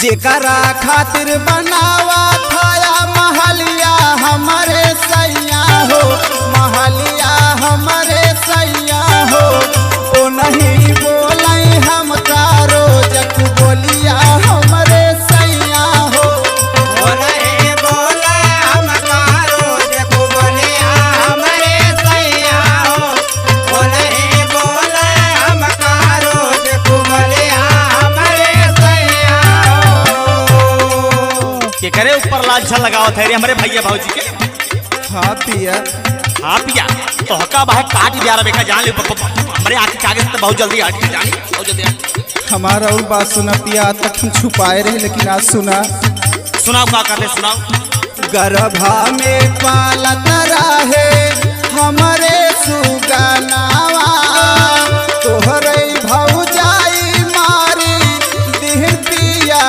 जेकरा खातिर बनावा थाया महलिया हमारे सैया हो, महलिया हमारे सैया हो। ओ नहीं बोले हम तारो जक बोलिया हमारे सैया हो, ओ नहीं बोले हम तारो जक बोलिया हमारे सैया हो, ओ नहीं बोले हम तारो जक बोलिया हमारे सैया हो। के करे ऊपर लाल छल लगावत है रे हमरे भैया भौजी के। हाँ पिया, हाँ पिया तो हका बाहे काट दिया रे बेका जान ले हमरे आंख के आगे से बहुत जल्दी हट जानी बहुत जल्दी। हमारा और बात सुना पिया, तक हम छुपाए रहे लेकिन आज सुना। सुनाओ का करते सुनाओ। गर्भा में पालत रहे हमारे सुगनावा, तोहर